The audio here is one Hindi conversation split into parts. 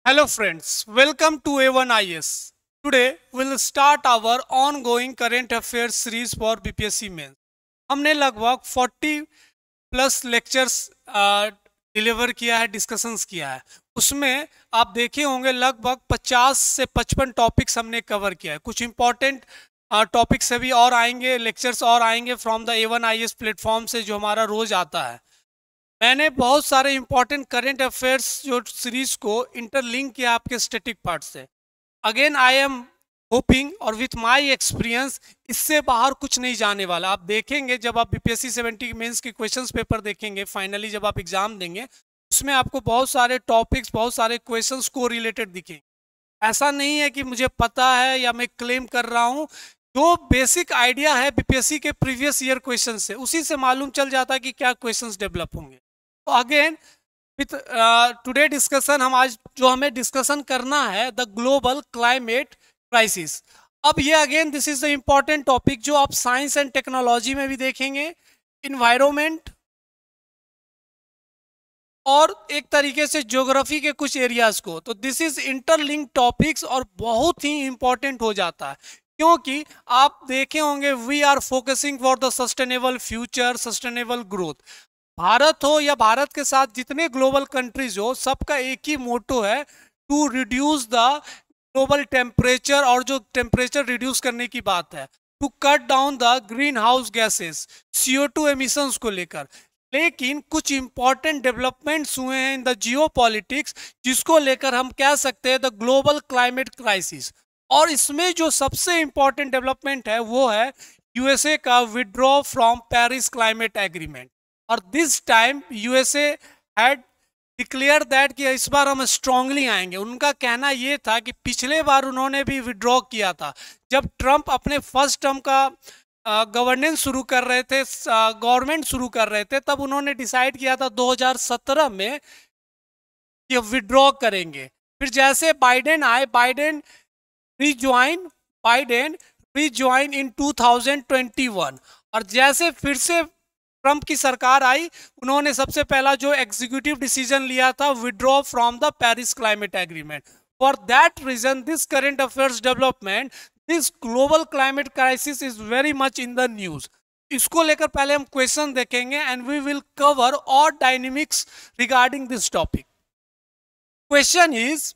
Hello friends, welcome to A1IS. Today we'll start our ongoing current affairs series for BPSC mains. हमने लगभग 40 प्लस लेक्चर्स डिलीवर किया है, डिस्कशंस किया है। उसमें आप देखे होंगे लगभग 50 से 55 टॉपिक्स हमने कवर किया है। कुछ इंपॉर्टेंट टॉपिक्स अभी और आएंगे, लेक्चर्स और आएंगे फ्रॉम द A1IS प्लेटफॉर्म से जो हमारा रोज आता है। मैंने बहुत सारे इंपॉर्टेंट करंट अफेयर्स जो सीरीज को इंटरलिंक किया आपके स्टैटिक पार्ट से। अगेन आई एम होपिंग और विथ माय एक्सपीरियंस इससे बाहर कुछ नहीं जाने वाला। आप देखेंगे जब आप बीपीएससी 70 मेंस के क्वेश्चंस पेपर देखेंगे, फाइनली जब आप एग्जाम देंगे, उसमें आपको बहुत सारे टॉपिक्स, बहुत सारे क्वेश्चंस को रिलेटेड दिखेंगे। ऐसा नहीं है कि मुझे पता है या मैं क्लेम कर रहा हूँ। जो बेसिक आइडिया है बीपीएससी के प्रीवियस ईयर क्वेश्चन से, उसी से मालूम चल जाता है कि क्या क्वेश्चंस डेवलप होंगे। तो अगेन विथ टुडे डिस्कशन, हम आज जो हमें डिस्कशन करना है द ग्लोबल क्लाइमेट क्राइसिस। अब ये again this is the important topic जो आप साइंस एंड टेक्नोलॉजी में भी देखेंगे, इन्वायरमेंट और एक तरीके से ज्योग्राफी के कुछ एरियाज को। तो दिस इज इंटरलिंक टॉपिक्स और बहुत ही इंपॉर्टेंट हो जाता है, क्योंकि आप देखे होंगे we are focusing for the sustainable future, sustainable growth. Bharat हो या भारत के साथ जितने ग्लोबल कंट्रीज हो, सबका एक ही मोटो है, to reduce the global temperature. और जो टेम्परेचर रिड्यूस करने की बात है, to cut down the green house gases, CO2 emissions को लेकर। लेकिन कुछ इंपॉर्टेंट डेवलपमेंट्स हुए हैं इन द जियोपॉलिटिक्स, जिसको लेकर हम कह सकते हैं द ग्लोबल क्लाइमेट क्राइसिस। और इसमें जो सबसे इंपॉर्टेंट डेवलपमेंट है वो है यूएसए का withdraw from Paris climate agreement. और this time USA had declare that कि इस बार हम स्ट्रांगली आएंगे। उनका कहना यह था कि पिछले बार उन्होंने भी विड्रॉ किया था, जब ट्रंप अपने फर्स्ट टर्म का गवर्नेंस शुरू कर रहे थे, गवर्नमेंट शुरू कर रहे थे, तब उन्होंने डिसाइड किया था 2017 में कि विड्रॉ करेंगे। फिर जैसे बाइडेन आए, बाइडेन रिज्वाइन इन 2021। और जैसे फिर से ट्रंप की सरकार आई, उन्होंने सबसे पहला जो एग्जीक्यूटिव डिसीजन लिया था, withdraw from the Paris climate agreement. For that reason this current affairs development, this global climate crisis is very much in the news. इसको लेकर पहले हम क्वेश्चन देखेंगे and we will cover all dynamics regarding this topic. Question is,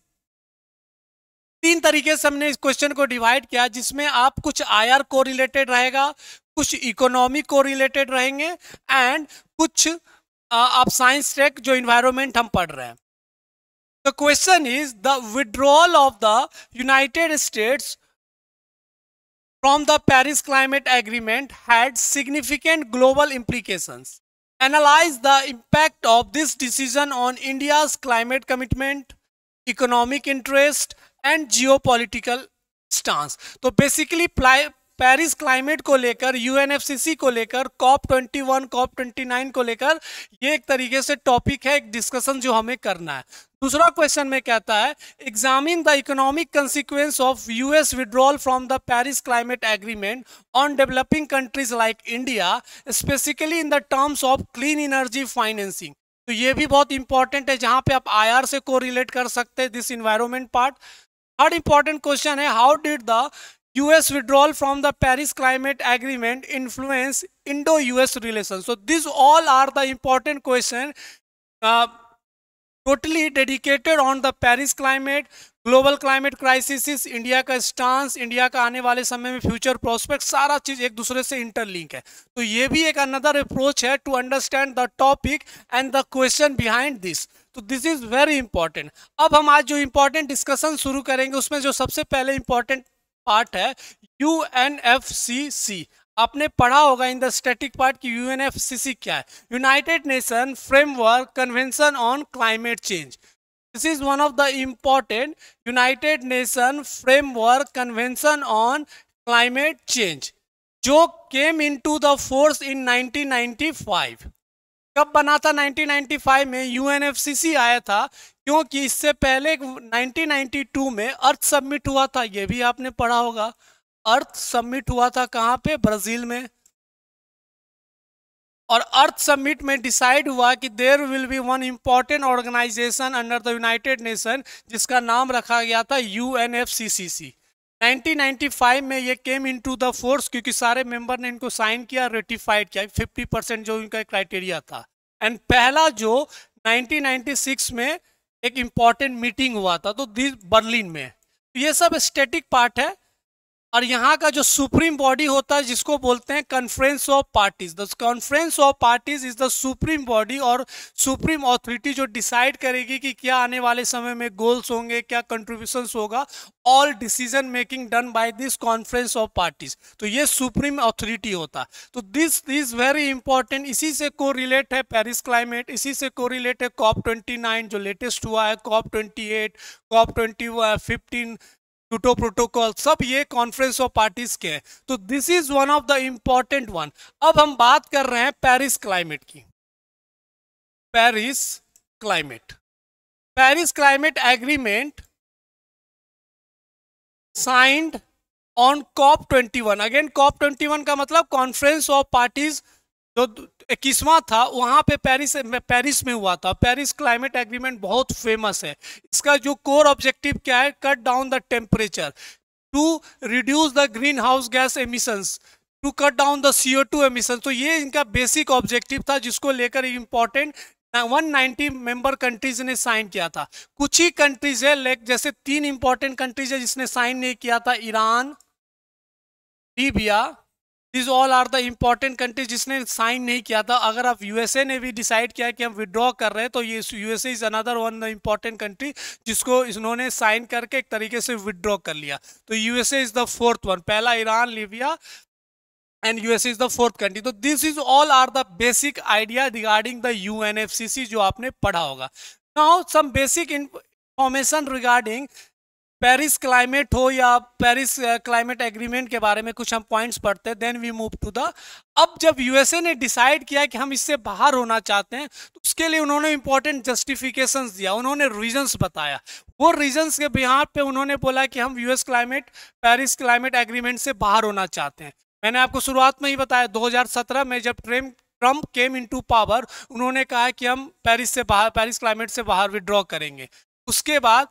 तीन तरीके से हमने इस क्वेश्चन को डिवाइड किया, जिसमें आप कुछ आईआर को रिलेटेड रहेगा, कुछ इकोनॉमी को रिलेटेड रहेंगे एंड कुछ आप साइंस टेक जो इन्वायरमेंट हम पढ़ रहे हैं। The question is the withdrawal of the United states from the Paris Climate Agreement had significant global implications. Analyze the impact of this decision on India's climate commitment, economic interest and geopolitical stance. तो बेसिकली पेरिस क्लाइमेट को लेकर, यूएनएफसीसी को लेकर, COP21, COP29 को लेकर ये एक तरीके से टॉपिक है, एक डिस्कशन जो हमें करना है। दूसरा क्वेश्चन में कहता है, examine the economic consequence of US withdrawal from the Paris climate agreement on developing countries like India, specifically in the terms of clean energy financing. तो ये भी बहुत इंपॉर्टेंट है, जहां पे आप आईआर से कोरिलेट कर सकते हैं this environment part. Third important question है, how did the US withdrawal from the Paris Climate Agreement influence Indo-US relations? So these all are the important questions totally dedicated on the Paris climate, global climate crisis, India का स्टांस, इंडिया का आने वाले समय में फ्यूचर प्रोस्पेक्ट, सारा चीज एक दूसरे से इंटरलिंक है। तो ये भी एक अनदर अप्रोच है to understand the topic and the question behind this. तो दिस इज वेरी इंपॉर्टेंट। अब हम आज जो इंपॉर्टेंट डिस्कशन शुरू करेंगे, उसमें जो सबसे पहले इंपॉर्टेंट पार्ट है यूएनएफसीसी। आपने पढ़ा होगा इन द स्टैटिक पार्ट की यूएनएफसीसी क्या है, United Nation framework convention on climate change. This is one of the important United Nation framework convention on climate change, जो came into the force in 1995। कब बना था? 1995 में यूएनएफसीसी आया था, क्योंकि इससे पहले 1992 में अर्थ समिट हुआ था, ये भी आपने पढ़ा होगा। अर्थ समिट हुआ था कहाँ पे? ब्राजील में। और अर्थ समिट में डिसाइड हुआ कि there will be one important organisation under the United Nation जिसका नाम रखा गया था UNFCCC। 1995 में ये केम इनटू द फोर्स क्योंकि सारे मेंबर ने इनको साइन किया, रेटिफाइड किया, 50% जो इनका क्राइटेरिया था। एंड पहला जो 1996 में एक इंपॉर्टेंट मीटिंग हुआ था तो दिस बर्लिन में। ये सब स्टैटिक पार्ट है। और यहाँ का जो सुप्रीम बॉडी होता है जिसको बोलते हैं conference of parties. The conference of parties is the supreme body और सुप्रीम अथॉरिटी जो डिसाइड करेगी कि क्या आने वाले समय में गोल्स होंगे, क्या कंट्रीब्यूशंस होगा। All decision making done by this conference of parties. तो ये सुप्रीम अथॉरिटी होता। तो दिस इज वेरी इंपॉर्टेंट। इसी से को रिलेट है पेरिस क्लाइमेट, इसी से को रिलेट है COP29 जो लेटेस्ट हुआ है, COP28, COP15, क्योटो प्रोटोकॉल, सब ये कॉन्फ्रेंस ऑफ पार्टीज के हैं। तो this is one of the important one. अब हम बात कर रहे हैं पेरिस क्लाइमेट की। Paris climate, Paris climate agreement signed on COP21। Again COP21 का मतलब कॉन्फ्रेंस ऑफ पार्टीज जो 21वां था वहां पे पेरिस में हुआ था। पेरिस क्लाइमेट एग्रीमेंट बहुत फेमस है। इसका जो कोर ऑब्जेक्टिव क्या है, cut down the temperature to reduce the green house gas emissions, to cut down the CO2 emission. तो ये इनका बेसिक ऑब्जेक्टिव था जिसको लेकर इंपॉर्टेंट 190 मेंबर कंट्रीज ने साइन किया था। कुछ ही कंट्रीज है लाइक जैसे 3 इंपॉर्टेंट कंट्रीज है जिसने साइन नहीं किया था, Iran, Libya. This all are the important countries जिसने साइन नहीं किया था। अगर आप USA ने भी डिसाइड किया कि हम विड्रॉ कर रहे हैं तो ये USA is another one important country जिसको इन्होंने साइन करके एक तरीके से विड्रॉ कर लिया। तो USA is the fourth one, पहला Iran, Libya and USA is the fourth country. तो this is all are the basic idea regarding the UNFCCC जो आपने पढ़ा होगा। Now some basic information regarding Paris climate हो या पेरिस क्लाइमेट एग्रीमेंट के बारे में कुछ हम पॉइंट्स पढ़ते हैं, then we move to the. अब जब USA ने डिसाइड किया कि हम इससे बाहर होना चाहते हैं तो उसके लिए उन्होंने इंपॉर्टेंट जस्टिफिकेशंस दिया, उन्होंने रीजंस बताया। वो रीजंस के बिहार पे उन्होंने बोला कि हम पेरिस क्लाइमेट एग्रीमेंट से बाहर होना चाहते हैं। मैंने आपको शुरुआत में ही बताया 2017 में जब ट्रम्प केम इनटू पावर उन्होंने कहा कि हम पेरिस क्लाइमेट से बाहर विड्रॉ करेंगे। उसके बाद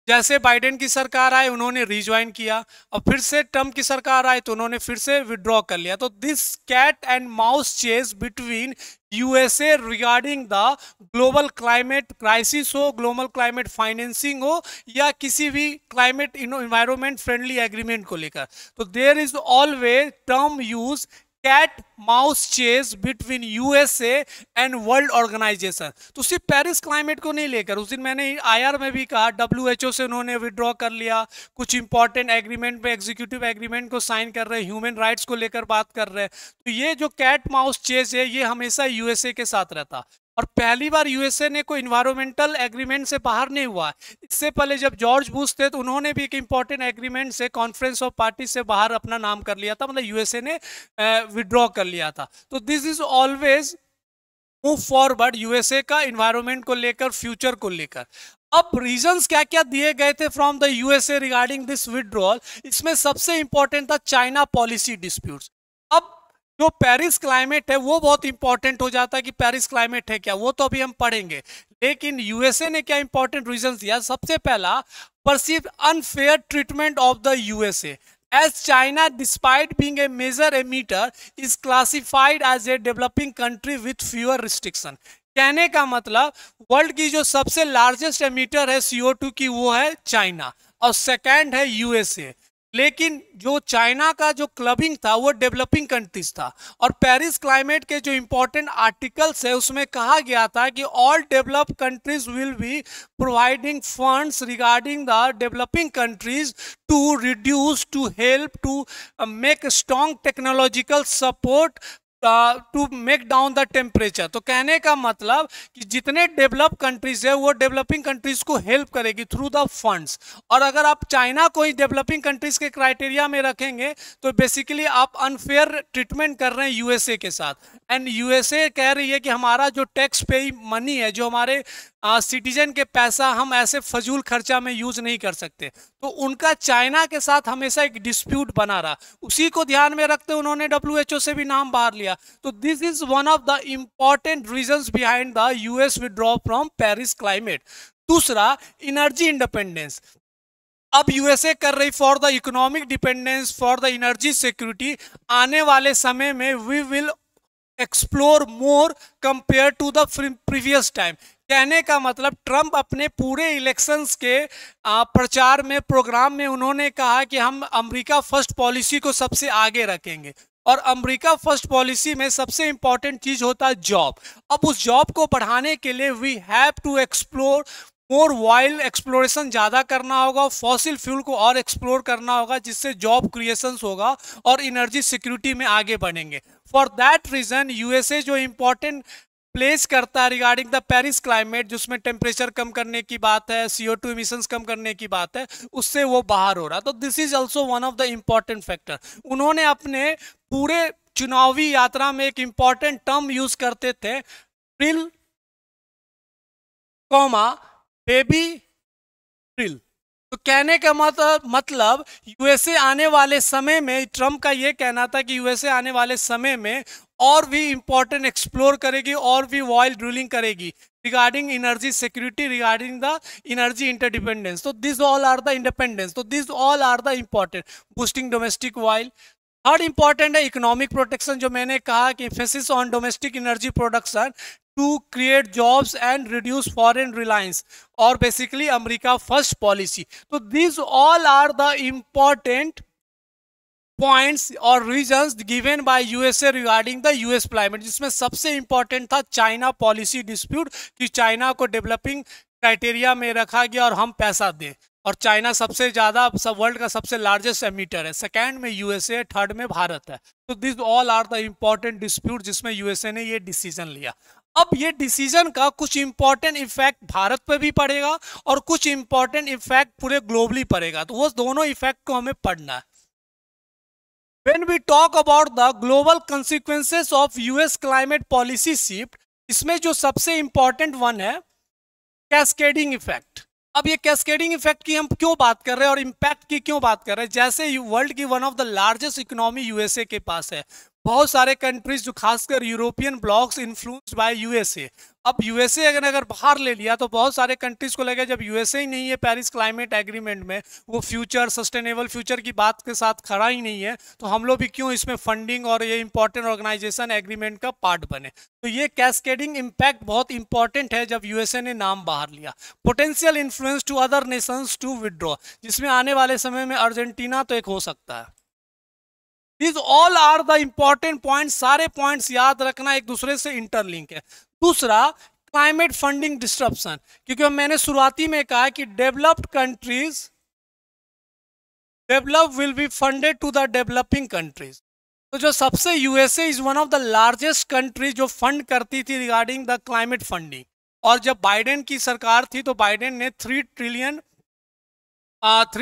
जैसे बाइडेन की सरकार आए उन्होंने रिज्वाइन किया और फिर से ट्रम्प की सरकार आए तो उन्होंने फिर से विड्रॉ कर लिया। तो this cat and mouse chase between USA regarding the global climate crisis हो, ग्लोबल क्लाइमेट फाइनेंसिंग हो या किसी भी क्लाइमेट इन्वायरमेंट फ्रेंडली एग्रीमेंट को लेकर, तो there is always term use cat mouse chase between USA and world organisation. तो सिर्फ पेरिस क्लाइमेट को नहीं लेकर, उस दिन मैंने IR में भी कहा WHO से उन्होंने विड्रॉ कर लिया, कुछ इंपॉर्टेंट एग्रीमेंट पे एग्जीक्यूटिव एग्रीमेंट को साइन कर रहे हैं, ह्यूमन राइट्स को लेकर बात कर रहे हैं। तो ये जो कैट माउस चेस है ये हमेशा USA के साथ रहता। और पहली बार USA ने कोई इन्वायरमेंटल एग्रीमेंट से बाहर नहीं हुआ। इससे पहले जब जॉर्ज बुश थे तो उन्होंने भी एक इंपॉर्टेंट एग्रीमेंट से कॉन्फ्रेंस ऑफ पार्टी से बाहर अपना नाम कर लिया था, मतलब USA ने विड्रॉ कर लिया था। तो this is always move forward USA का इन्वायरमेंट को लेकर, फ्यूचर को लेकर। अब रीजंस क्या क्या दिए गए थे from the USA regarding this withdrawal, इसमें सबसे इंपॉर्टेंट था चाइना पॉलिसी डिस्प्यूट्स। अब जो पेरिस क्लाइमेट है वो बहुत इंपॉर्टेंट हो जाता है कि पेरिस क्लाइमेट है क्या, वो तो अभी हम पढ़ेंगे। लेकिन USA ने क्या इंपॉर्टेंट रीजंस दिया, सबसे पहला perceived unfair treatment of the USA as China despite being a major emitter is classified as a developing country with fewer restriction। कहने का मतलब वर्ल्ड की जो सबसे लार्जेस्ट एमिटर है CO2 की वो है चाइना और सेकंड है USA। लेकिन जो चाइना का जो क्लबिंग था वो डेवलपिंग कंट्रीज था। और पेरिस क्लाइमेट के जो इंपॉर्टेंट आर्टिकल्स है उसमें कहा गया था कि all developed countries will be providing funds regarding the developing countries to reduce, to help, to make strong technological support to make down the temperature. तो कहने का मतलब कि जितने डेवलप कंट्रीज है वो डेवलपिंग कंट्रीज को हेल्प करेगी थ्रू द फंड्स। और अगर आप चाइना को ही डेवलपिंग कंट्रीज के क्राइटेरिया में रखेंगे तो बेसिकली आप अनफेयर ट्रीटमेंट कर रहे हैं USA के साथ। एंड USA कह रही है कि हमारा जो टैक्स पे मनी है, जो हमारे सिटीजन के पैसा हम ऐसे फजूल खर्चा में यूज नहीं कर सकते। तो उनका चाइना के साथ हमेशा एक डिस्प्यूट बना रहा, उसी को ध्यान में रखते उन्होंने WHO से भी नाम बाहर लिया। तो this is one of the important reasons behind the US withdraw from Paris climate. दूसरा, एनर्जी इंडिपेंडेंस। अब यूएसए कर रही for the economic dependence, for the energy security. आने वाले समय में we will explore more compare to the previous time. कहने का मतलब ट्रंप अपने पूरे इलेक्शंस के प्रचार में, प्रोग्राम में उन्होंने कहा कि हम अमेरिका फर्स्ट पॉलिसी को सबसे आगे रखेंगे, और अमेरिका फर्स्ट पॉलिसी में सबसे इंपॉर्टेंट चीज होता है जॉब। अब उस जॉब को बढ़ाने के लिए we have to explore more wild, exploration ज़्यादा करना होगा, फॉसिल फ्यूल को और एक्सप्लोर करना होगा, जिससे जॉब क्रिएशंस होगा और एनर्जी सिक्योरिटी में आगे बढ़ेंगे। फॉर दैट रीजन यूएसए जो इंपॉर्टेंट प्लेस करता है रिगार्डिंग द पेरिस क्लाइमेट, जिसमें टेम्परेचर कम करने की बात है, CO2 इमिशंस कम करने की बात है, उससे वो बाहर हो रहा। तो this is also one of the important factor. उन्होंने अपने पूरे चुनावी यात्रा में एक इंपॉर्टेंट टर्म यूज करते थे, प्रिल कॉमा बेबी प्रिल। तो कहने का मतलब यूएसए आने वाले समय में, ट्रम्प का ये कहना था कि यूएसए आने वाले समय में और भी इंपॉर्टेंट एक्सप्लोर करेगी और भी ऑयल ड्रिलिंग करेगी regarding energy security, regarding the energy interdependence. तो this all are the independence, तो this all are the important. Boosting domestic oil. Third important है इकोनॉमिक प्रोटेक्शन, जो मैंने कहा कि emphasis on domestic energy production to create jobs and reduce foreign reliance, और basically America first policy. So these all are the important points or reasons given by USA regarding the US climate, जिसमें सबसे important था चाइना पॉलिसी डिस्प्यूट, कि चाइना को डेवलपिंग क्राइटेरिया में रखा गया और हम पैसा दें, और चाइना सबसे ज़्यादा वर्ल्ड का सबसे लार्जेस्ट एमिटर है, सेकेंड में यूएसए, थर्ड में भारत है। तो this all are the important dispute जिसमें यूएसए ने ये डिसीजन लिया। अब ये डिसीजन का कुछ इंपॉर्टेंट इफेक्ट भारत पे भी पड़ेगा और कुछ इंपॉर्टेंट इफेक्ट पूरे ग्लोबली पड़ेगा, तो वो दोनों इफेक्ट को हमें पढ़ना है। When we talk about the global consequences of US climate policy shift, इसमें जो सबसे इंपॉर्टेंट वन है कैस्केडिंग इफेक्ट। अब ये कैस्केडिंग इफेक्ट की हम क्यों बात कर रहे हैं और इम्पैक्ट की क्यों बात कर रहे हैं? जैसे वर्ल्ड की one of the largest economy USA के पास है, बहुत सारे कंट्रीज जो खासकर European blocks influenced by USA. अब यूएसए अगर बाहर ले लिया तो बहुत सारे कंट्रीज को लगे जब यूएसए ही नहीं है पेरिस क्लाइमेट एग्रीमेंट में, वो फ्यूचर, सस्टेनेबल फ्यूचर की बात के साथ खड़ा ही नहीं है, तो हम लोग भी क्यों इसमें फंडिंग और ये इंपॉर्टेंट ऑर्गेनाइजेशन एग्रीमेंट का पार्ट बने। तो ये कैस्केडिंग इम्पैक्ट बहुत इंपॉर्टेंट है जब यूएसए ने नाम बाहर लिया। Potential influence to other nations to withdraw, जिसमें आने वाले समय में अर्जेंटीना तो एक हो सकता है। These all are the important points, सारे पॉइंट्स याद रखना एक दूसरे से इंटरलिंक है। दूसरा, क्लाइमेट फंडिंग डिस्ट्रप्शन, क्योंकि मैंने शुरुआती में कहा कि developed countries develop will be funded to the developing countries. तो जो सबसे USA is one of the largest country जो फंड करती थी रिगार्डिंग द क्लाइमेट फंडिंग, और जब बाइडेन की सरकार थी तो बाइडेन ने 3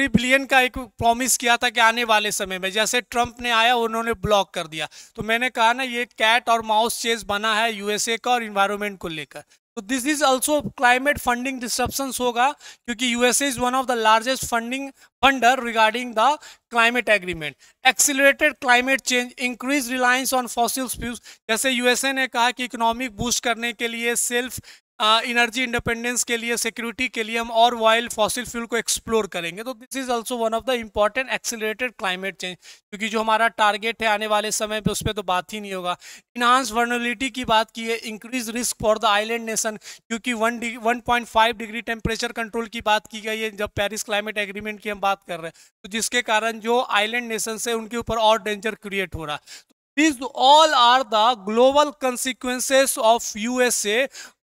बिलियन का एक प्रॉमिस किया था कि आने वाले समय में, जैसे ट्रंप ने आया उन्होंने ब्लॉक कर दिया। तो मैंने कहा ना, ये कैट और माउस चेस बना है यूएसए का और इन्वायरमेंट को लेकर। तो this is also climate funding disruptions होगा, क्योंकि USA is one of the largest funder regarding the climate agreement. Accelerated climate change, increase reliance on fossil fuels, जैसे यूएसए ने कहा कि इकोनॉमिक बूस्ट करने के लिए, सेल्फ एनर्जी इंडिपेंडेंस के लिए, सिक्योरिटी के लिए हम और वाइल्ड फॉसिल फ्यूल को एक्सप्लोर करेंगे। तो this is also one of the important accelerated climate change, क्योंकि जो हमारा टारगेट है आने वाले समय पे उस पर तो बात ही नहीं होगा। इनहांस वर्नलिटी की बात की है, increase risk for the island nation, क्योंकि 1.5 डिग्री टेम्परेचर कंट्रोल की बात की गई है जब पेरिस क्लाइमेट एग्रीमेंट की हम बात कर रहे हैं, तो जिसके कारण जो आइलैंड नेशन है उनके ऊपर और डेंजर क्रिएट हो रहा है। These all are the global consequences of USA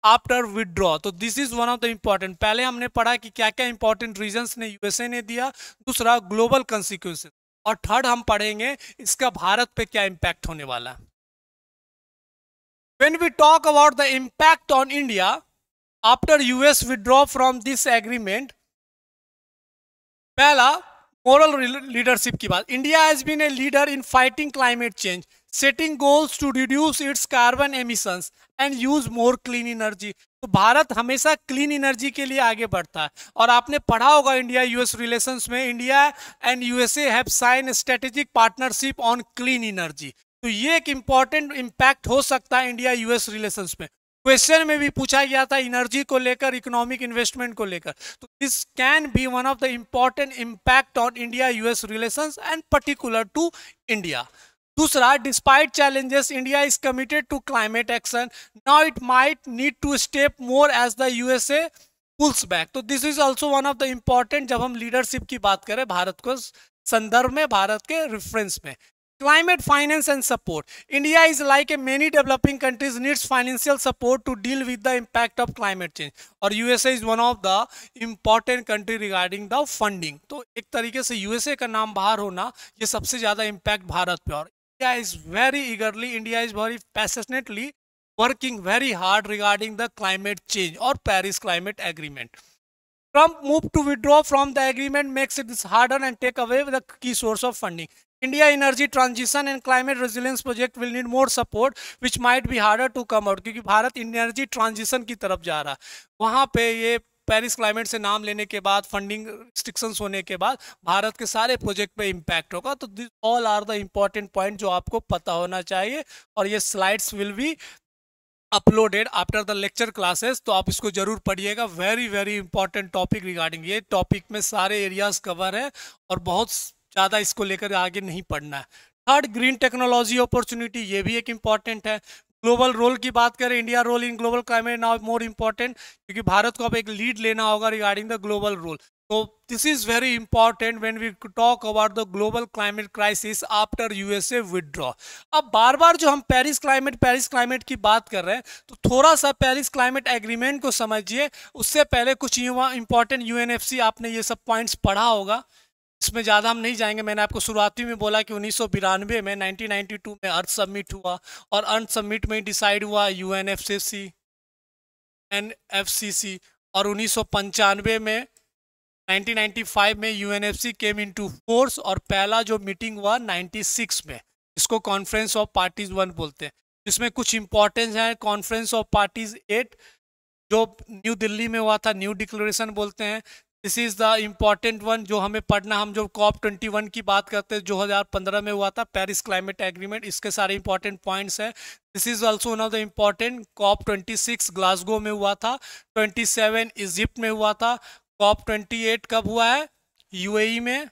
after withdraw. तो this is one of the important. पहले हमने पढ़ा कि क्या क्या इंपॉर्टेंट रीजंस ने यूएसए ने दिया, दूसरा ग्लोबल कंसिक्वेंसेस, और थर्ड हम पढ़ेंगे इसका भारत पे क्या इंपैक्ट होने वाला है। When we talk about the impact on India after US withdraw from this agreement, पहला मोरल लीडरशिप की बात। India has been a leader in fighting climate change setting goals to reduce its carbon emissions and use more clean energy. तो भारत हमेशा क्लीन एनर्जी के लिए आगे बढ़ता है। और आपने पढ़ा होगा इंडिया यूएस रिलेशंस में, India and USA have sign strategic partnership on clean energy. तो ये एक इंपॉर्टेंट इंपैक्ट हो सकता है इंडिया यूएस रिलेशंस में। क्वेश्चन में भी पूछा गया था एनर्जी को लेकर, इकोनॉमिक इन्वेस्टमेंट को लेकर। तो this can be one of the important impact on India US relations and particular to India. दूसरा, despite challenges India is committed to climate action, now it might need to step more as the USA pulls back. तो this is also one of the important, जब हम लीडरशिप की बात करें भारत को संदर्भ में, भारत के रेफरेंस में। Climate finance and support. India is like a many developing countries needs financial support to deal with the impact of climate change. और USA is one of the important country regarding the funding. तो एक तरीके से USA का नाम बाहर होना, ये सबसे ज़्यादा impact भारत पे। और India is very eagerly, India is very passionately working very hard regarding the climate change or Paris Climate Agreement. Trump move to withdraw from the agreement makes it harder and take away the key source of funding. India energy transition and climate resilience project will need more support, which might be harder to come out, क्योंकि भारत एनर्जी ट्रांजिशन की तरफ जा रहा है। वहाँ पे ये पेरिस क्लाइमेट से नाम लेने के बाद, फंडिंग रिस्ट्रिक्शंस होने के बाद भारत के सारे प्रोजेक्ट पे इम्पैक्ट होगा। तो this all are the important point जो आपको पता होना चाहिए। और ये slides will be uploaded after the lecture classes, तो आप इसको जरूर पढ़िएगा। Very very important topic regarding, ये टॉपिक में सारे एरियाज कवर है और बहुत ज़्यादा इसको लेकर आगे नहीं पढ़ना है। थर्ड, ग्रीन टेक्नोलॉजी अपॉर्चुनिटी, ये भी एक इम्पॉर्टेंट है। ग्लोबल रोल की बात करें, India role in global climate now more important, क्योंकि भारत को अब एक लीड लेना होगा रिगार्डिंग द ग्लोबल रोल। तो this is very important when we talk about the global climate crisis after USA withdraw. अब बार बार जो हम पेरिस क्लाइमेट की बात कर रहे हैं, तो थोड़ा सा पेरिस क्लाइमेट एग्रीमेंट को समझिए। उससे पहले कुछ इंपॉर्टेंट यूएनएफसी, आपने ये सब पॉइंट्स पढ़ा होगा, इसमें ज़्यादा हम नहीं जाएंगे। मैंने आपको शुरुआती में बोला कि 1992 में 1992 में अर्थ समिट हुआ, और अर्थ समिट में डिसाइड हुआ यूएनएफसीसी एनएफसीसी। और 1995 में 1995 में यूएनएफसी केम इनटू फोर्स, और पहला जो मीटिंग हुआ 96 में, इसको कॉन्फ्रेंस ऑफ पार्टीज 1 बोलते हैं। इसमें कुछ इंपॉर्टेंस है। कॉन्फ्रेंस ऑफ पार्टीज 8 जो न्यू दिल्ली में हुआ था, न्यू डिक्लेरेशन बोलते हैं। This is the important one जो हमें पढ़ना। हम जो COP21 की बात करते हैं, 2015 में हुआ था, पेरिस क्लाइमेट एग्रीमेंट, इसके सारे इंपॉर्टेंट पॉइंट्स हैं। This is also one of the important. COP26 Glasgow में हुआ था, 27 इजिप्ट में हुआ था, COP28 कब हुआ है, यूएई में,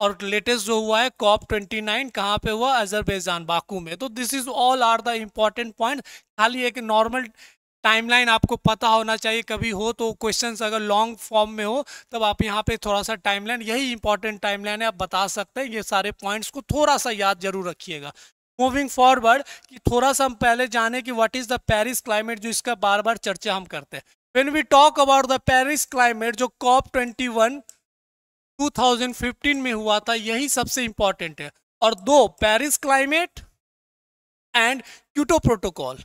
और लेटेस्ट जो हुआ है COP29 कहाँ पे हुआ, अजरबैजान, बाकू में। तो this is all are the important point. खाली एक नॉर्मल टाइमलाइन आपको पता होना चाहिए, कभी हो तो क्वेश्चंस अगर लॉन्ग फॉर्म में हो तब आप यहाँ पे थोड़ा सा टाइमलाइन, यही इंपॉर्टेंट टाइमलाइन है, आप बता सकते हैं। ये सारे पॉइंट्स को थोड़ा सा याद जरूर रखिएगा। मूविंग फॉरवर्ड, कि थोड़ा सा हम पहले जाने कि what is the Paris climate, जो इसका बार बार चर्चा हम करते हैं। When we talk about the Paris climate, जो COP21 2015 में हुआ था, यही सबसे इंपॉर्टेंट है। और दो, Paris climate and Kyoto protocol,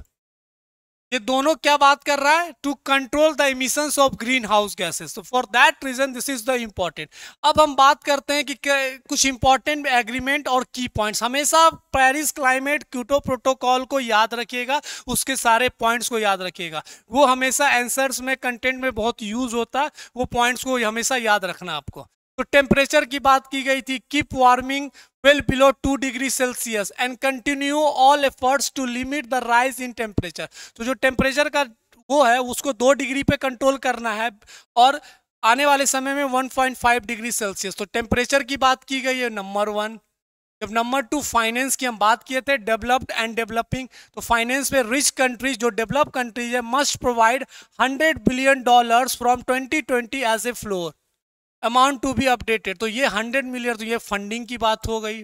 ये दोनों क्या बात कर रहा है, to control the emissions of green house gases. तो for that reason this is the important. अब हम बात करते हैं कि कुछ इंपॉर्टेंट एग्रीमेंट और की पॉइंट्स। हमेशा पेरिस क्लाइमेट क्योटो प्रोटोकॉल को याद रखिएगा, उसके सारे पॉइंट्स को याद रखिएगा। वो हमेशा आंसर्स में, कंटेंट में बहुत यूज होता है, वो पॉइंट्स को हमेशा याद रखना आपको। तो टेम्परेचर की बात की गई थी, keep warming well below 2 degree Celsius and continue all efforts to limit the rise in temperature. तो जो टेम्परेचर का वो है उसको 2 डिग्री पे कंट्रोल करना है, और आने वाले समय में 1.5 डिग्री सेल्सियस। तो टेम्परेचर की बात की गई है नंबर 1। जब नंबर 2 फाइनेंस की हम बात किए थे, डेवलप्ड एंड डेवलपिंग, तो फाइनेंस में रिच कंट्रीज, जो डेवलप कंट्रीज है, must provide $100 billion from 2020 as a floor amount to be updated. तो ये 100 मिलियन, तो ये फंडिंग की बात हो गई।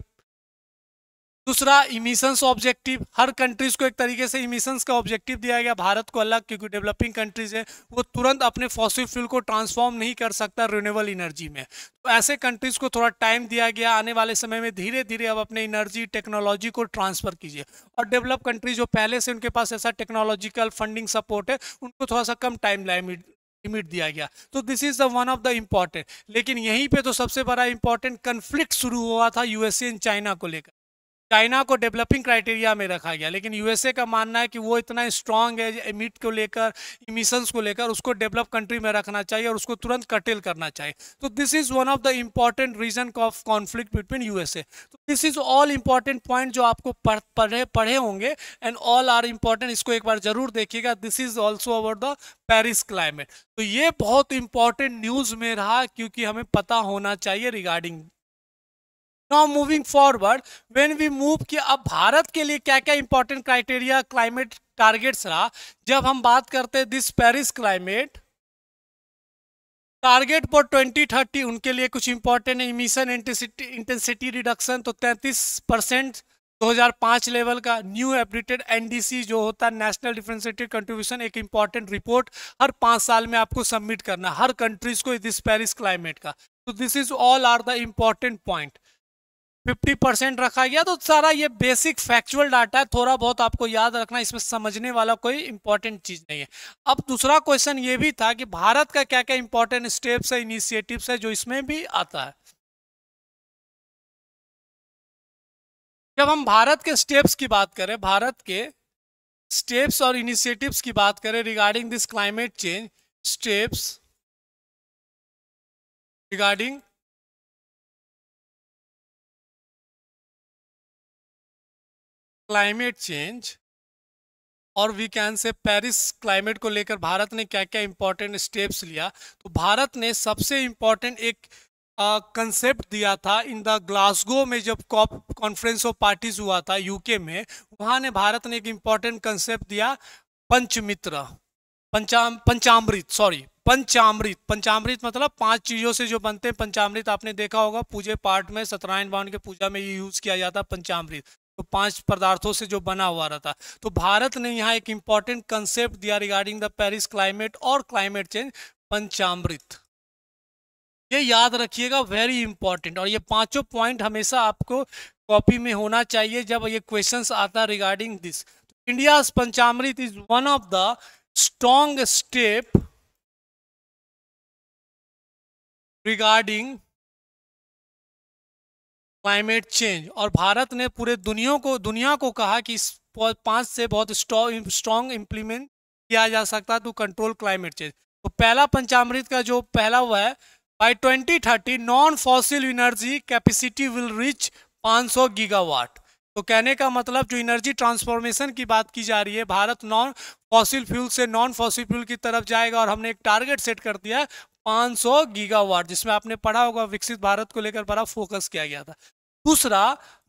दूसरा, इमिशंस ऑब्जेक्टिव, हर कंट्रीज को एक तरीके से इमिशंस का ऑब्जेक्टिव दिया गया, भारत को अलग, क्योंकि डेवलपिंग कंट्रीज है, वो तुरंत अपने फॉसिल फ्यूल को ट्रांसफॉर्म नहीं कर सकता रिन्यूएबल एनर्जी में। तो ऐसे कंट्रीज को थोड़ा टाइम दिया गया, आने वाले समय में धीरे धीरे अब अपने एनर्जी टेक्नोलॉजी को ट्रांसफर कीजिए। और डेवलप कंट्रीज जो पहले से उनके पास ऐसा टेक्नोलॉजिकल फंडिंग सपोर्ट है, उनको थोड़ा सा कम टाइम लिमिट दिया गया। तो this is the one of the important. लेकिन यहीं पे तो सबसे बड़ा इंपॉर्टेंट कन्फ्लिक्ट शुरू हुआ था यूएसए एंड चाइना को लेकर। चाइना को डेवलपिंग क्राइटेरिया में रखा गया, लेकिन यूएसए का मानना है कि वो इतना स्ट्रांग है एमिट को लेकर, इमिशंस को लेकर, उसको डेवलप कंट्री में रखना चाहिए और उसको तुरंत कटेल करना चाहिए। तो this is one of the important reason of conflict between USA. तो this is all important point जो आपको पढ़े होंगे एंड ऑल आर इंपॉर्टेंट, इसको एक बार जरूर देखिएगा। This is also about the Paris climate. तो ये बहुत इंपॉर्टेंट न्यूज में रहा क्योंकि हमें पता होना चाहिए regarding. Now moving forward, when we move कि अब भारत के लिए क्या क्या इंपॉर्टेंट क्राइटेरिया क्लाइमेट टारगेट्स रहा। जब हम बात करते हैं this Paris climate target for 2030, उनके लिए कुछ इंपॉर्टेंट है। इमिशन इंटेंसिटी रिडक्शन तो 33% 2005 लेवल का। न्यू अपडेटेड एनडीसी जो होता है नेशनल डिफरेंशिएटेड कंट्रीब्यूशन, एक इंपॉर्टेंट रिपोर्ट हर 5 साल में आपको सबमिट करना हर कंट्रीज को दिस पेरिस क्लाइमेट का। तो this is all are the important point. 50% रखा गया। तो सारा ये बेसिक फैक्चुअल डाटा है, थोड़ा बहुत आपको याद रखना, इसमें समझने वाला कोई इंपॉर्टेंट चीज नहीं है। अब दूसरा क्वेश्चन ये भी था कि भारत का क्या क्या इंपॉर्टेंट स्टेप्स है, इनिशिएटिव्स है जो इसमें भी आता है। जब हम भारत के स्टेप्स की बात करें, भारत के स्टेप्स और इनिशिएटिव्स की बात करें regarding this climate change, steps regarding climate change और we can say Paris climate को लेकर भारत ने क्या क्या इंपॉर्टेंट स्टेप्स लिया। तो भारत ने सबसे इंपॉर्टेंट एक कंसेप्ट दिया था इन द ग्लासगो में, जब कॉप कॉन्फ्रेंस ऑफ पार्टीज हुआ था यूके में, वहाँ ने भारत ने एक इंपॉर्टेंट कंसेप्ट दिया पंचमित्र, पंचामृत, सॉरी पंचामृत। पंचामृत मतलब 5 चीजों से जो बनते हैं पंचामृत, आपने देखा होगा पूजे पाठ में, सत्यनारायण भगवान के पूजा में ये यूज किया जाता है पंचामृत। तो 5 पदार्थों से जो बना हुआ रहता। तो भारत ने यहाँ एक इंपॉर्टेंट कंसेप्ट दिया रिगार्डिंग द पेरिस क्लाइमेट और क्लाइमेट चेंज, पंचामृत। ये याद रखिएगा, वेरी इंपॉर्टेंट। और ये 5 पॉइंट हमेशा आपको कॉपी में होना चाहिए जब ये क्वेश्चंस आता है regarding this. India Panchamrit is one of the strong step regarding climate change. और भारत ने पूरे दुनिया को कहा कि इस 5 से बहुत स्ट्रॉन्ग इंप्लीमेंट किया जा सकता है टू कंट्रोल क्लाइमेट चेंज। तो पहला पंचामृत का जो पहला हुआ है, by 2030 non fossil energy capacity will reach 500 gigawatt. तो कहने का मतलब जो एनर्जी ट्रांसफॉर्मेशन की बात की जा रही है, भारत नॉन फॉसिल फ्यूल से नॉन फॉसिल फ्यूल की तरफ जाएगा और हमने एक टारगेट सेट कर दिया है 500 गीगावाट, जिसमें आपने पढ़ा होगा विकसित भारत को लेकर बड़ा फोकस किया गया था। दूसरा,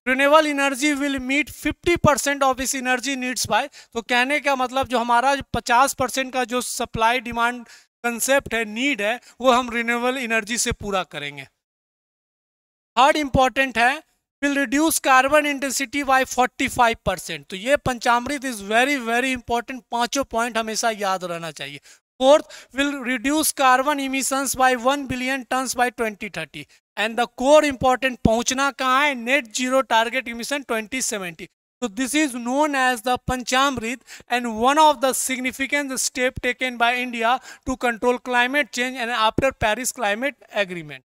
renewable energy will meet 50% of its energy needs by. तो कहने का मतलब जो हमारा 50% का जो सप्लाई डिमांड कंसेप्ट है, नीड है, वो हम रिन्यूएबल एनर्जी से पूरा करेंगे। थर्ड इंपॉर्टेंट है, will reduce carbon intensity by 45%। तो ये Panchamrit is very very important, 5 point हमेशा याद रहना चाहिए। Fourth, will reduce carbon emissions by 1 billion tons by 2030। And the core important पहुंचना कहाँ है, net zero target emission 2070। So this is known as the Panchamrit and one of the significant step taken by India to control climate change and after Paris Climate Agreement.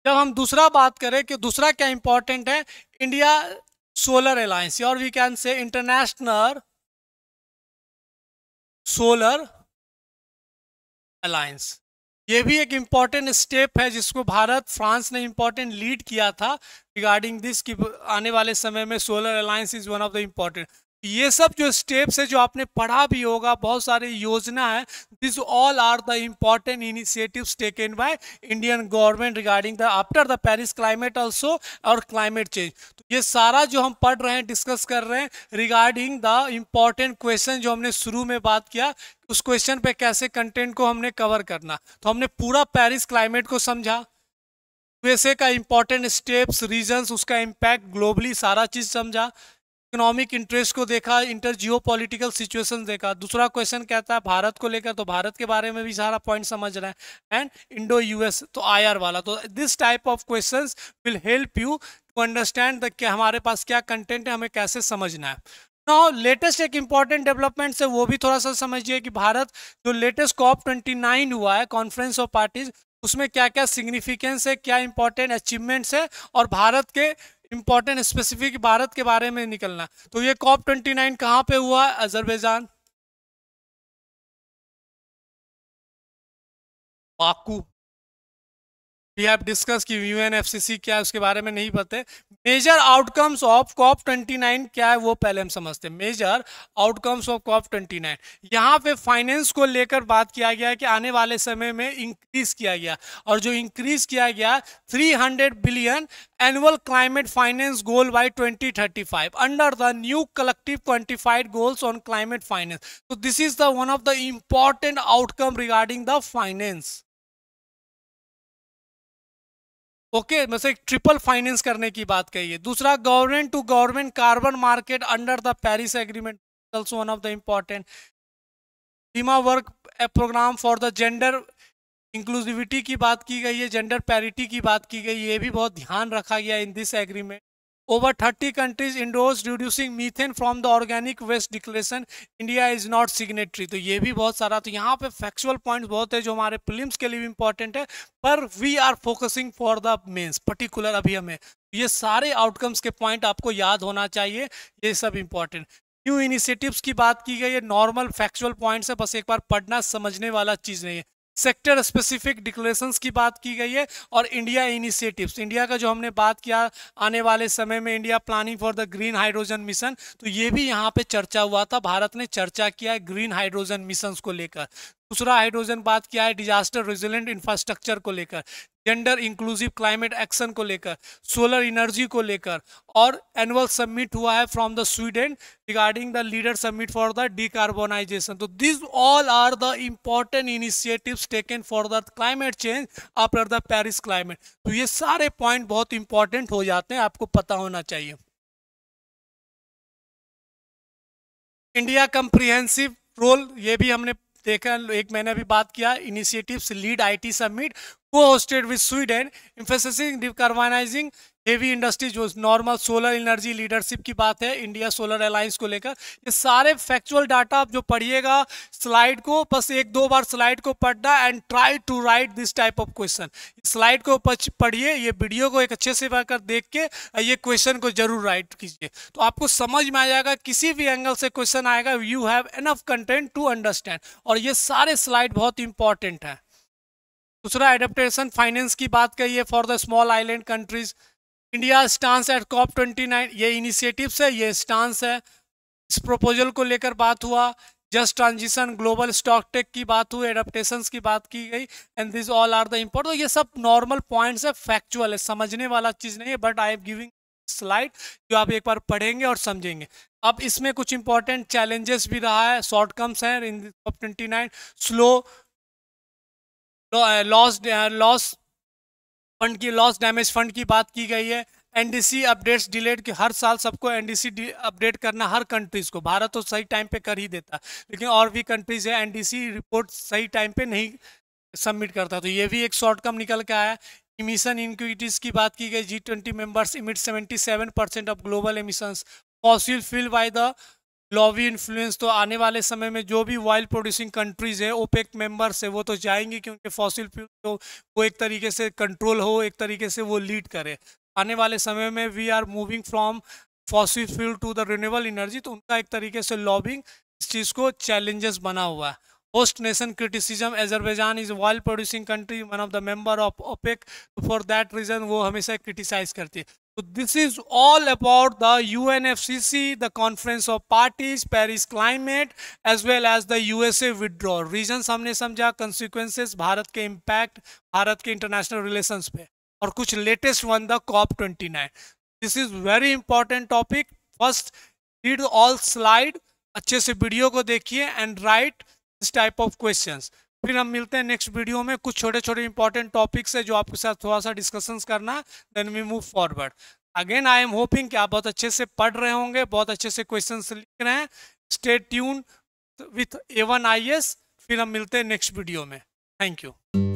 जब हम दूसरा बात करें कि दूसरा क्या इंपॉर्टेंट है, इंडिया सोलर अलायंस और we can say international solar alliance. ये भी एक इंपॉर्टेंट स्टेप है जिसको भारत फ्रांस ने इंपॉर्टेंट लीड किया था रिगार्डिंग दिस कि आने वाले समय में solar alliance is one of the important. ये सब जो स्टेप्स है जो आपने पढ़ा भी होगा, बहुत सारी योजना है, this all are the important initiatives taken by Indian government regarding the after the Paris climate also और क्लाइमेट चेंज। तो ये सारा जो हम पढ़ रहे हैं, डिस्कस कर रहे हैं रिगार्डिंग द इंपॉर्टेंट क्वेश्चन जो हमने शुरू में बात किया, उस क्वेश्चन पे कैसे कंटेंट को हमने कवर करना। तो हमने पूरा पेरिस क्लाइमेट को समझा, यूएसए का इंपॉर्टेंट स्टेप्स, रीजन्स, उसका इम्पैक्ट ग्लोबली, सारा चीज समझा, इकोनॉमिक इंटरेस्ट को देखा, इंटर जियो पॉलिटिकल सिचुएशन देखा। दूसरा क्वेश्चन कहता है भारत को लेकर, तो भारत के बारे में भी सारा पॉइंट समझ रहे हैं, एंड इंडो यूएस तो आईआर वाला। तो this type of questions will help you to understand कि हमारे पास क्या कंटेंट है, हमें कैसे समझना है। नाउ लेटेस्ट एक इंपॉर्टेंट डेवलपमेंट है, वो भी थोड़ा सा समझिए कि भारत जो लेटेस्ट COP29 हुआ है कॉन्फ्रेंस ऑफ पार्टीज, उसमें क्या क्या सिग्निफिकेंस है, क्या इंपॉर्टेंट अचीवमेंट्स है और भारत के इंपॉर्टेंट स्पेसिफिक भारत के बारे में निकलना। तो ये COP29 कहाँ पे हुआ? Azerbaijan, Baku. We have discuss कि यूएनएफसीसी क्या है, उसके बारे में नहीं पता। मेजर आउटकम्स ऑफ COP29 क्या है वो पहले हम समझते हैं। मेजर आउटकम्स ऑफ COP29, यहाँ पे फाइनेंस को लेकर बात किया गया कि आने वाले समय में इंक्रीज किया गया, और जो इंक्रीज किया गया 300 billion annual climate finance goal by 2035 under the new collective quantified goals on climate finance. तो this is the one of the important outcome regarding the finance. Okay मतलब एक ट्रिपल फाइनेंस करने की बात कही है। दूसरा, government to government carbon market under the Paris agreement, also one of the important. सीमा work programme for the gender inclusivity की बात की गई है, जेंडर पैरिटी की बात की गई, ये भी बहुत ध्यान रखा गया in this agreement. Over 30 countries endorsed reducing methane from the organic waste declaration. India is not signatory. तो ये भी बहुत सारा, तो यहाँ पे फैक्चुअल पॉइंट्स बहुत है जो हमारे प्रीलिम्स के लिए भी इंपॉर्टेंट है, पर we are focusing for the men's particular अभी हमें। ये सारे आउटकम्स के पॉइंट आपको याद होना चाहिए, ये सब इंपॉर्टेंट। न्यू इनिशिएटिव्स की बात की गई है, नॉर्मल फैक्चुअल पॉइंट्स है, बस एक बार पढ़ना समझने वाला चीज़ नहीं है। सेक्टर स्पेसिफिक डिक्लेरेशंस की बात की गई है, और इंडिया इनिशिएटिव्स, इंडिया का जो हमने बात किया आने वाले समय में India planning for the green hydrogen mission, तो ये भी यहाँ पे चर्चा हुआ था, भारत ने चर्चा किया है ग्रीन हाइड्रोजन मिशन को लेकर। दूसरा हाइड्रोजन बात किया है डिजास्टर रेजिलेंट इंफ्रास्ट्रक्चर को लेकर, जेंडर इंक्लूसिव क्लाइमेट एक्शन को लेकर, सोलर एनर्जी को लेकर, और एनुअल समिट हुआ है from the Sweden regarding the leader summit for the decarbonization. तो this all are the important initiatives taken for the climate change after the Paris climate. तो ये सारे पॉइंट बहुत इंपॉर्टेंट हो जाते हैं, आपको पता होना चाहिए। इंडिया कंप्रिहेंसिव रोल, ये भी हमने देखा, एक मैंने अभी बात किया, इनिशिएटिव्स लीड आईटी समिट को hosted with Sweden, emphasising decarbonising heavy industry, जो नॉर्मल सोलर एनर्जी लीडरशिप की बात है इंडिया सोलर अलायंस को लेकर। ये सारे फैक्चुअल डाटा आप जो पढ़िएगा स्लाइड को, बस एक दो बार स्लाइड को पढ़ना and try to write this type of question. Slide को पढ़िए, ये वीडियो को एक अच्छे से कर देख के ये क्वेश्चन को जरूर राइट कीजिए, तो आपको समझ में आ जाएगा, किसी भी एंगल से क्वेश्चन आएगा, you have enough content to understand. और ये सारे स्लाइड बहुत इंपॉर्टेंट है। दूसरा, एडेप्टेशन फाइनेंस की बात कही है for the small island countries. India stance at COP29, ये इनिशिएटिव्स है, ये स्टांस है। इस प्रपोजल को लेकर बात हुआ। Just transition, global stock take की बात हुई, एडेप्टेशंस की बात की गई, and this all are the important. ये सब नॉर्मल पॉइंट्स है, फैक्चुअल है, समझने वाला चीज़ नहीं है, but I am giving slide जो आप एक बार पढ़ेंगे और समझेंगे। अब इसमें कुछ इंपॉर्टेंट चैलेंजेस भी रहा है, शॉर्टकम्स हैं इन COP29। स्लो लॉस फंड की, लॉस डैमेज फंड की बात की गई है। एनडीसी अपडेट्स डिलेड, कि हर साल सबको एनडीसी अपडेट करना, हर कंट्रीज को। भारत तो सही टाइम पे कर ही देता, लेकिन और भी कंट्रीज है एनडीसी रिपोर्ट सही टाइम पे नहीं सबमिट करता, तो ये भी एक शॉर्ट कम निकल के आया। इमिशन इनक्विटीज की बात की गई, G20 members emit 77% of global emissions. Fossil fuel by the lobby influence, तो आने वाले समय में जो भी ऑयल प्रोड्यूसिंग कंट्रीज है, ओपेक मेंबर्स है, वो तो जाएंगे, क्योंकि फॉसिल फ्यूल तो वो एक तरीके से कंट्रोल हो, एक तरीके से वो लीड करे। आने वाले समय में we are moving from fossil fuel to the renewable energy, तो उनका एक तरीके से लॉबिंग इस चीज़ को चैलेंजेस बना हुआ है। Host nation criticism, Azerbaijan is oil producing country, one of the member of OPEC, for that reason वो हमेशा क्रिटिसाइज करती है। So this is all about the UNFCCC, the Conference of Parties, Paris Climate, as well as the USA withdrawal. Reasons हमने समझा, consequences, भारत के impact, भारत के international relations पे, और कुछ latest one the COP29. This is very important topic. First, read all slide, अच्छे से वीडियो को देखिए and write this type of questions. फिर हम मिलते हैं नेक्स्ट वीडियो में, कुछ छोटे छोटे इंपॉर्टेंट टॉपिक्स है जो आपके साथ थोड़ा सा डिस्कशंस करना, then we move forward. Again I am hoping कि आप बहुत अच्छे से पढ़ रहे होंगे, बहुत अच्छे से क्वेश्चंस लिख रहे हैं। Stay tune with A1 IAS, फिर हम मिलते हैं नेक्स्ट वीडियो में। Thank you.